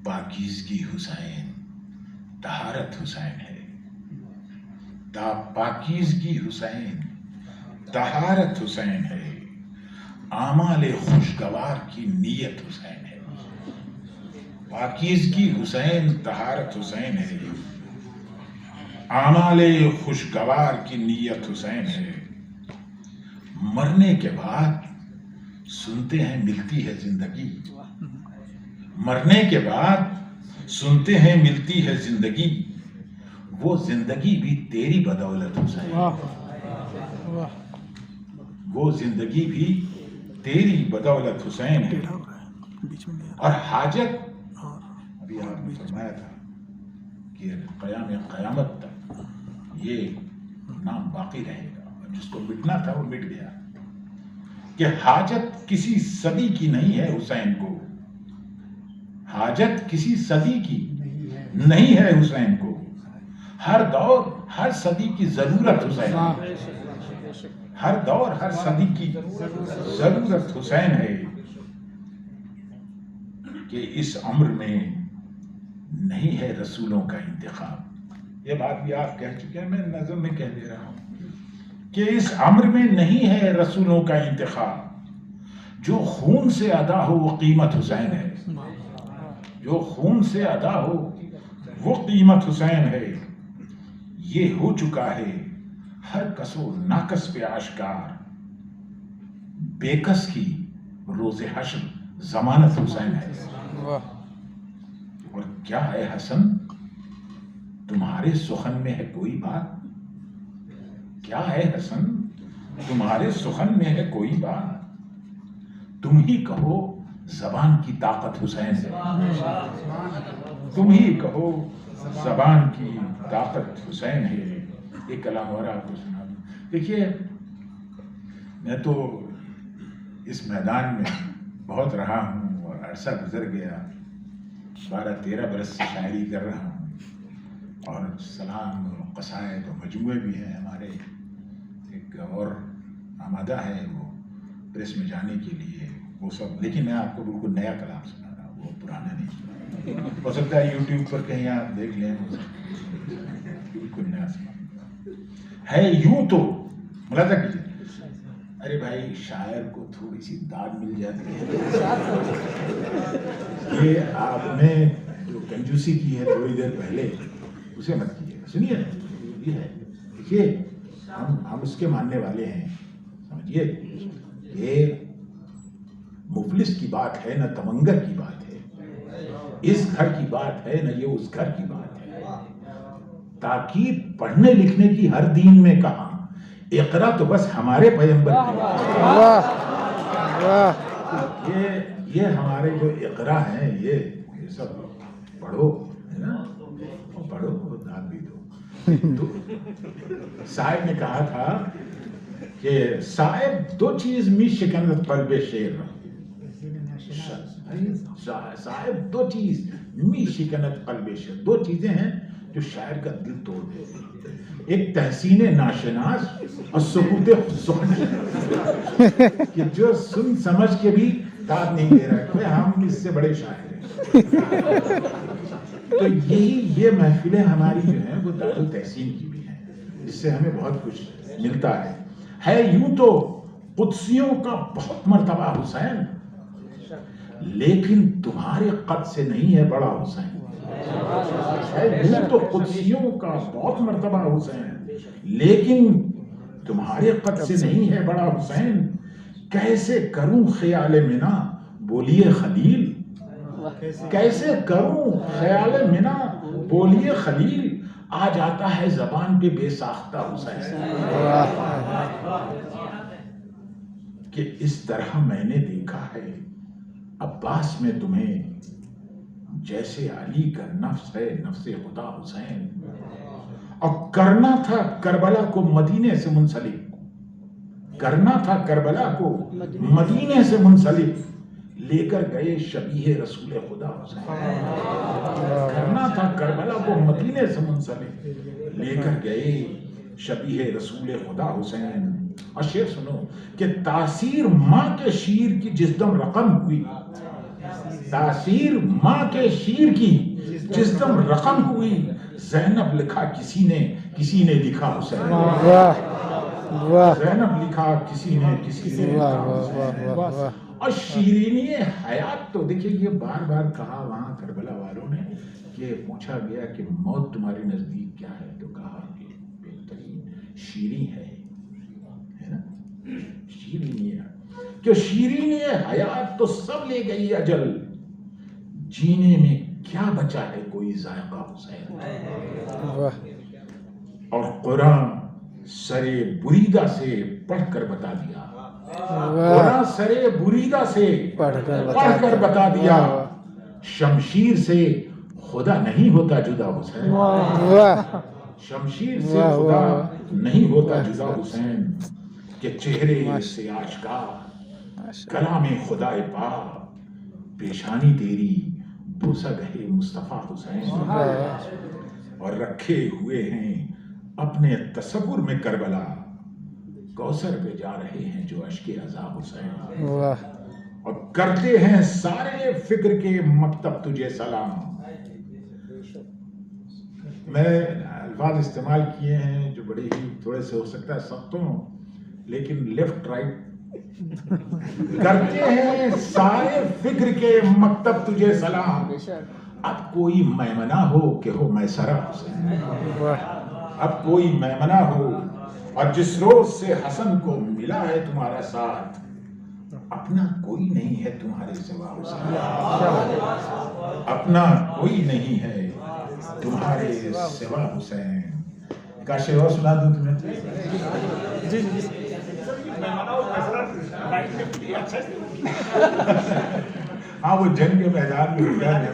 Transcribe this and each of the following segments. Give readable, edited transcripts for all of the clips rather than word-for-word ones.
پاکیزگی حسین طہارت حسین ہے، پاکیزگی حسین طہارت حسین ہے، اعمال خوشگوار کی نیت حسین ہے۔ پاکیزگی حسین طہارت حسین ہے، اعمال خوشگوار کی نیت حسین ہے۔ مرنے کے بعد سنتے ہیں ملتی ہے زندگی، مرنے کے بعد سنتے ہیں ملتی ہے زندگی، وہ زندگی بھی تیری بدولت حسین، وہ زندگی بھی تیری بدولت حسین ہے۔ اور حاجت، ابھی آپ نے فرمایا تھا کہ قیامت تک یہ نام باقی رہے گا، اور جس کو مٹنا تھا وہ مٹ گیا، کہ حاجت کسی صدی کی نہیں ہے حسین کو، حاجت کسی صدی کی نہیں ہے حسین کو، ہر دور ہر صدی کی ضرورت حسین ہے، ہر دور ہر صدی کی ضرورت حسین ہے، کہ اس امر میں نہیں ہے رسولوں کا انتخاب۔ یہ بات بھی آپ کہہ چکے ہیں، میں نظم میں کہہ دے رہا ہوں کہ اس امر میں نہیں ہے رسولوں کا انتخاب، جو خون سے ادا ہو وہ قیمت حسین ہے، جو خون سے ادا ہو وہ قیمت حسین ہے۔ یہ ہو چکا ہے ہر کس و ناکس پہ آشکار، بے کس کی روز حشر ضمانت حسین ہے۔ اور کیا ہے حسن تمہارے سخن میں ہے کوئی بات، کیا ہے حسن تمہارے سخن میں ہے کوئی بات، تم ہی کہو زبان کی طاقت حسین ہے، تم ہی کہو زبان کی طاقت حسین ہے۔ ایک کلام اور آپ کو سنا دوں۔ دیکھیے، میں تو اس میدان میں بہت رہا ہوں اور عرصہ گزر گیا، 12-13 برس سے شاعری کر رہا ہوں، اور سلام و قصائد و مجموعے بھی ہیں ہمارے، ایک اور آمادہ ہے وہ پریس میں جانے کے لیے وہ سب، لیکن میں آپ کو بالکل نیا کلام سنا رہا ہوں، وہ پرانا نہیں، ہو سکتا ہے یوٹیوب پر کہیں آپ دیکھ لیں، بالکل نیا سنا ہے۔ یوں تو ملاحظہ کیجیے، ارے بھائی شاعر کو تھوڑی سی داد مل جاتی ہے، یہ آپ نے جو کنجوسی کی ہے تھوڑی دیر پہلے اسے مت کیجیے، سنیے یہ ہے، دیکھیے ہم اس کے ماننے والے ہیں، سمجھیے، یہ مفلس کی بات ہے نہ تمنگر کی بات ہے، اس گھر کی بات ہے نہ یہ اس گھر کی بات ہے، تاکید پڑھنے لکھنے کی ہر دین میں کہاں، اقرا تو بس ہمارے پیغمبر کی بات ہے، یہ ہمارے جو اقرا ہیں یہ سب پڑھو، ہے نا، پڑھو داد بھی دو۔ صاحب نے کہا تھا کہ صاحب دو چیز می شکند قلب شیر، صاحب دو چیز می شکند قلب شیر، دو چیزیں ہیں جو شاعر کا دل توڑ دیتے ہیں، ایک تحسین ناشناس اور سکوت سخن، کہ جو سن سمجھ کے بھی داد نہیں دے رہا کہ ہم اس سے بڑے شاعر ہیں۔ تو یہ محفلیں ہماری جو ہیں وہ داد التحسین کی بھی ہیں، اس سے ہمیں بہت کچھ ملتا ہے یوں تو قدسیوں کا بہت مرتبہ حسین، لیکن تمہارے قد سے نہیں ہے بڑا حسین، یوں تو قدسیوں کا بہت مرتبہ حسین، لیکن تمہارے قد سے نہیں ہے بڑا حسین، کیسے کروں خیال منا بولیے خلیل، کیسے کروں خیال منا بولیے خلیل، آ جاتا ہے زبان پہ بے ساختہ حسین، کہ اس طرح میں نے دیکھا ہے عباس میں تمہیں، جیسے علی کا نفس ہے نفس خدا حسین، اور کرنا تھا کربلا کو مدینے سے منسلک، کرنا تھا کربلا کو مدینے سے منسلک، لے کر گئے شبیہ رسول خدا حسین، کرنا تھا کربلا کو مدینے سے منسلک، لے کر گئے شبیہ رسول خدا حسین۔ اور شعر سنو کہ تاثیر ماں کے شیر کی جس دم رقم ہوئی، تاثیر ماں کے شیر کی جس دم رقم ہوئی زینب لکھا کسی نے لکھا حسین. زینب لکھا کسی نے حسین. اور شیرینی حیات تو دیکھیے یہ بار بار کہا وہاں کربلا والوں نے کہ پوچھا گیا کہ موت تمہارے نزدیک کیا ہے تو کہا کہ بہترین شیریں ہے نا. شیرینی کہ شیرینی حیات تو سب لے گئی اجل, جینے میں کیا بچا ہے کوئی ذائقہ حسین. اور قرآن سرے بریدہ سے پڑھ کر بتا دیا, قرآن سرے بریدہ سے پڑھ کر بتا دیا, شمشیر سے خدا نہیں ہوتا جدا حسین. شمشیر سے خدا نہیں ہوتا جدا حسین, کہ چہرے سے آشکار کلام خدا پاک, پیشانی تیری بوسہ گہے مصطفیٰ حسین. اور رکھے ہوئے ہیں اپنے تصور میں کربلا, کوثر پہ جا رہے ہیں جو اشک عذاب حسین. اور کرتے ہیں سارے فکر کے مکتب تجھے سلام. میں الفاظ استعمال کیے ہیں جو بڑے ہی تھوڑے سے ہو سکتا ہے سخت ہوں, لیکن لیفٹ رائٹ کرتے ہیں سارے فکر کے مکتب تجھے سلام. اب کوئی میمنہ ہو کہ ہو میسرہ حسین, اب کوئی میمنہ ہو اور جس روز سے حسن کو ملا ہے تمہارا ساتھ, اپنا کوئی نہیں ہے تمہارے سوا حسین. اپنا کوئی نہیں ہے تمہارے سوا حسین. کاش اور سنا دوں تمہیں. ہاں وہ جنگ کے میدان میں ہوتا ہے,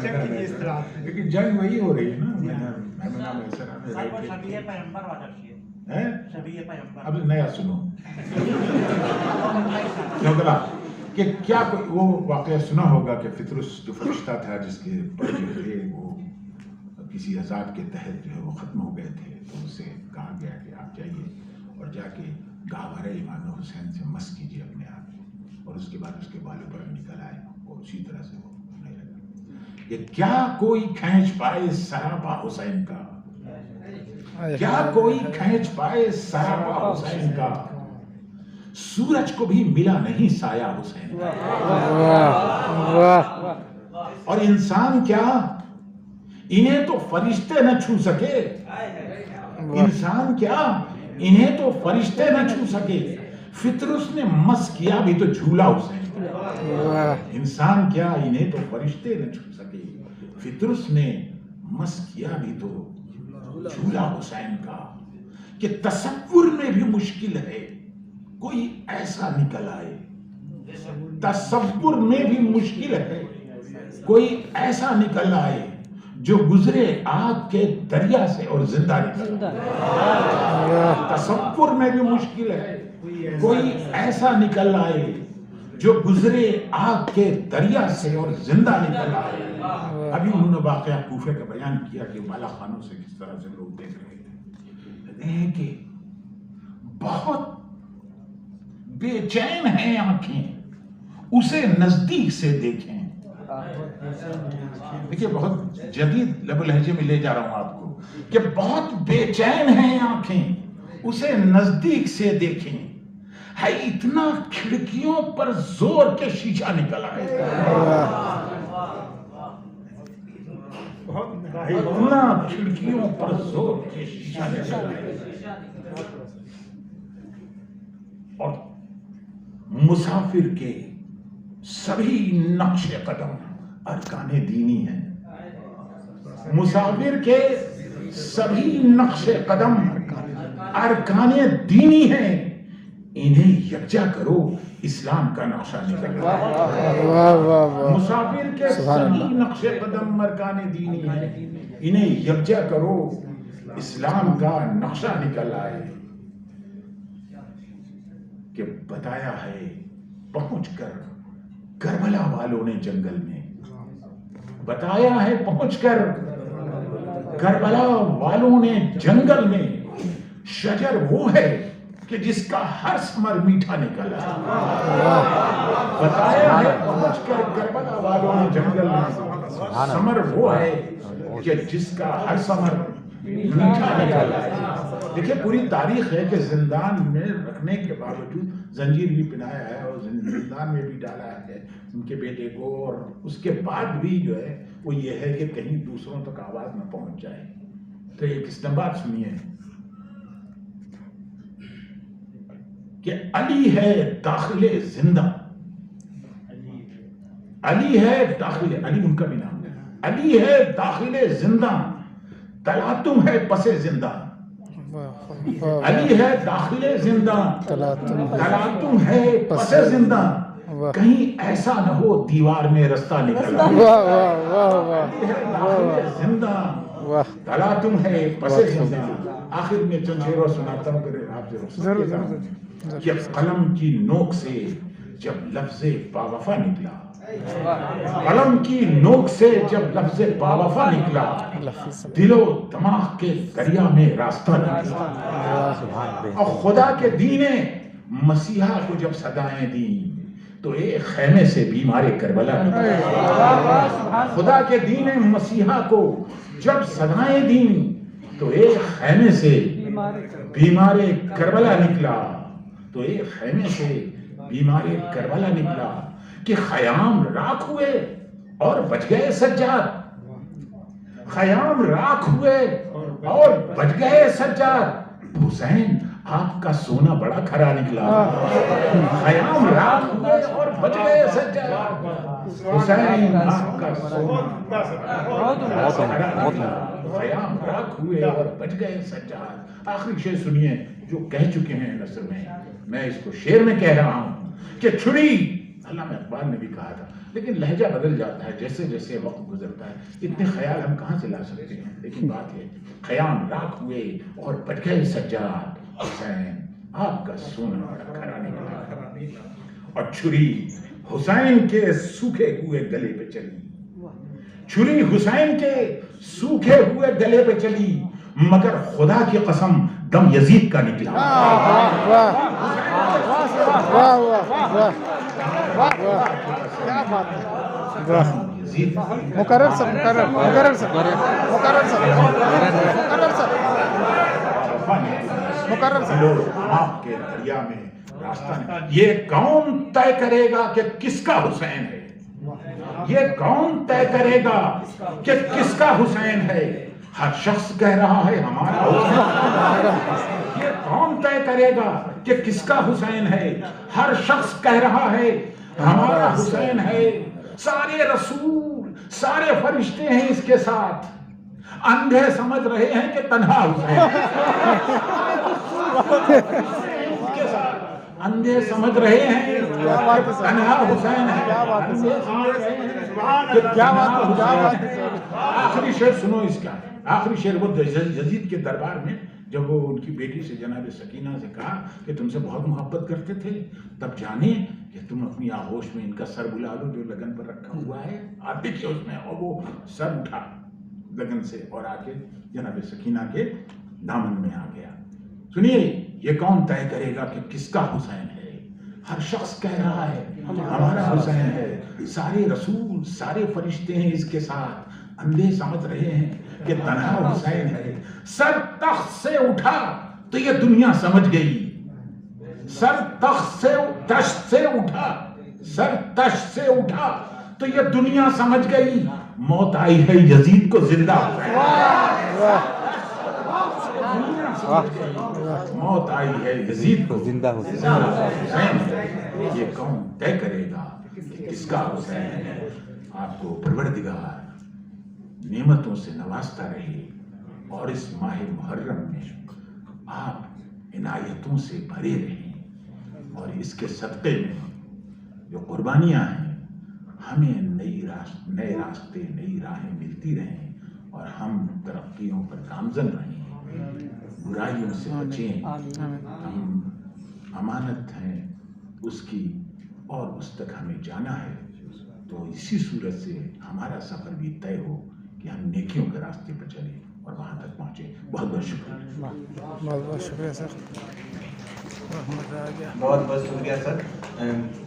لیکن جنگ وہی ہو رہی ہے نا. اب نیا سنو کہ کیا وہ واقعہ سنا ہوگا کہ فطرس جو فرشتہ تھا جس کے پر جو تھے وہ کسی عذاب کے تحت جو ہے وہ ختم ہو گئے تھے, تو اس سے کہا گیا کہ آپ جائیے اور جا کے گہوارہ امام حسین سے مس کیجیے اپنے آپ, اور اس کے بعد اس کے بالوں پر نکل آئے اور اسی طرح سے وہ ہونے لگا. کہ کیا کوئی کھینچ پائے سراپا حسین کا, کیا کوئی کھینچ پائے سراپا حسین کا, سورج کو بھی ملا نہیں سایہ حسین کا. اور انسان کیا, انہیں تو فرشتے نہ چھو سکے, انسان کیا انہیں تو فرشتے نہ چھو سکے, فطرس نے مس کیا بھی تو جھولا حسین. انسان کیا انہیں تو فرشتے نہ چھو سکے, فطرس نے مس کیا بھی تو جھولا حسین کا. کہ تصور میں بھی مشکل ہے کوئی ایسا نکل آئے, تصور میں بھی مشکل ہے کوئی ایسا نکل آئے جو گزرے آگ کے دریا سے اور زندہ نکل آئے. تصور میں بھی مشکل ہے کوئی ایسا نکل آئے جو گزرے آگ کے دریا سے اور زندہ نکل آئے. ابھی انہوں نے واقعہ کوفے کا بیان کیا کہ بالا خانوں سے کس طرح سے لوگ دیکھ رہے تھے کہ بہت بے چین ہیں آنکھیں, اسے نزدیک سے دیکھیں. دیکھیے بہت جدید لب لہجے میں لے جا رہا ہوں آپ کو کہ بہت بے چین ہیں آنکھیں, اسے نزدیک سے دیکھیں. ہے اتنا کھڑکیوں پر زور کے شیشہ نکل آئے, اتنا کھڑکیوں پر زور کے شیشہ نکل آئے. اور مسافر کے سبھی نقش قدم ارکان دینی ہیں, مسافر کے سبھی نقش قدم ارکان دینی ہیں, انہیں یکجا کرو اسلام کا نقشہ نکل آئے. مسافر کے سبھی نقش قدم ارکان دینی ہیں, انہیں یکجا کرو اسلام کا نقشہ نکل آئے. کہ بتایا ہے پہنچ کر کربلا والوں نے جنگل میں, بتایا ہے پہنچ کر کربلا والوں نے جنگل میں, شجر وہ ہے کہ جس کا ہر ثمر میٹھا نکلا. بتایا ہے پہنچ کر کربلا والوں نے جنگل میں، ثمر وہ ہے کہ جس کا ہر ثمر میٹھا نکلا ہے. دیکھیں پوری تاریخ ہے کہ زندان میں رکھنے کے باوجود زنجیر بھی پہنایا ہے اور زندان میں بھی ڈالا ہے ان کے بیٹے کو، اور اس کے بعد بھی جو ہے وہ یہ ہے کہ کہیں دوسروں تک آواز نہ پہنچ جائے. تو ایک استنباط سنیے کہ علی ہے داخل زندہ، علی ہے داخل، علی ان کا بھی نام ہے، علی ہے داخل زندہ، تلاتم ہے پس زندہ. علی ہے داخل زندہ، تلاتم ہے پس زندہ، کہیں ایسا نہ ہو دیوار میں رستہ نکلا. علی ہے داخل زندہ، تلاتم ہے پس زندہ. آخر میں چند شعر سناتا ہوں پھر آپ سے رخصت لیتا ہوں کہ قلم کی نوک سے جب لفظ باوفا نکلا، قلم کی نوک سے جب لفظ باوفا نکلا، دل و دماغ کے دریا میں راستہ نکلا. اور خدا کے دین مسیحا کو جب صدائیں دیں تو ایک خیمے سے بیمار کربلا نکلا. خدا کے دین مسیحا کو جب صدائیں دیں تو ایک خیمے سے بیمار کربلا نکلا، تو ایک خیمے سے بیمار کربلا نکلا کہ خیام راکھ ہوئے اور بچ گئے سجاد، خیام راکھ ہوئے اور بچ گئے سجاد. حسین آپ کا سونا بڑا کھرا نکلا، خیام راکھ ہوئے اور بچ گئے سجاد. حسین آپ کا سونا کھرا نکلا، خیام راکھ ہوئے اور بچ گئے سجاد. آخری شعر سنیے جو کہہ چکے ہیں نثر میں اس کو شعر میں کہہ رہا ہوں کہ چھری، علامہ اقبال نے بھی کہا تھا، لیکن لہجہ بدل جاتا ہے جیسے جیسے وقت گزرتا ہے. اتنے خیال ہم کہاں سے لا سکتے ہیں، لیکن بات ہے خیام راکھ ہوئے اور بچ گئے سجاد. حسین آپ کا سونا بڑا کھرا نکلا، اور چھری حسین کے سوکھے ہوئے گلے پہ چلی، چھری حسین کے سوکھے ہوئے گلے پہ چلی، مگر خدا کی قسم دم یزید کا نکلا. مقرر سب آپ کے دریا میں راستہ نہیں. یہ کون طے کرے گا کہ کس کا حسین ہے، یہ کون طے کرے گا کہ کس کا حسین ہے. ہر شخص کہہ رہا ہے ہمارا حسین، یہ کون طے کرے گا کہ کس کا حسین ہے. ہر شخص کہہ رہا ہے ہمارا حسین ہے. سارے رسول سارے فرشتے ہیں اس کے ساتھ، اندھے سمجھ رہے ہیں کہ تنہا حسین ہے. اندھے سمجھ رہے ہیں تنہا حسین ہے. آخری شعر سنو اس کا، آخری شعر وہ یزید کے دربار میں جب وہ ان کی بیٹی سے جناب سکینہ سے کہا کہ تم سے بہت محبت کرتے تھے، تب جانے کہ تم اپنی آغوش میں ان کا سر بلا لو جو لگن پر رکھا ہوا ہے. آپ دیکھیے اس میں، اور وہ سر اٹھا لگن سے اور آ کے جناب سکینہ کے دامن میں آ گیا. سنیے، یہ کون طے کرے گا کہ کس کا حسین ہے. ہر شخص کہہ رہا ہے ہمارا حسین ہے. سارے رسول سارے فرشتے ہیں اس کے ساتھ، اندھے سمجھ رہے ہیں کہ تنہا حسین ہے. سر تخت سے اٹھا تو یہ دنیا سمجھ گئی، سر تخت سے تشت سے اٹھا، سر تشت سے اٹھا تو یہ دنیا سمجھ گئی، موت آئی ہے یزید کو زندہ موت آئی ہے یزید کو زندہ حسین. یہ کون طے کرے گا کہ کس کا حسین ہے. آپ کو پروردگار نعمتوں سے نوازتا رہے اور اس ماہ محرم میں آپ عنایتوں سے بھرے رہیں، اور اس کے صدقے میں جو قربانیاں ہیں ہمیں نئے راستے نئی راہیں ملتی رہیں، اور ہم ترقیوں پر گامزن رہیں، برائیوں سے بچیں. ہم امانت ہیں اس کی اور اس تک ہمیں جانا ہے. تو اسی صورت سے ہمارا سفر بھی طے ہو کہ ہم نیکیوں کے راستے پر چلیں. اور وہاں تک پہنچے. بہت بہت شکریہ. بہت بہت شکریہ سر. بہت بہت شکریہ سر.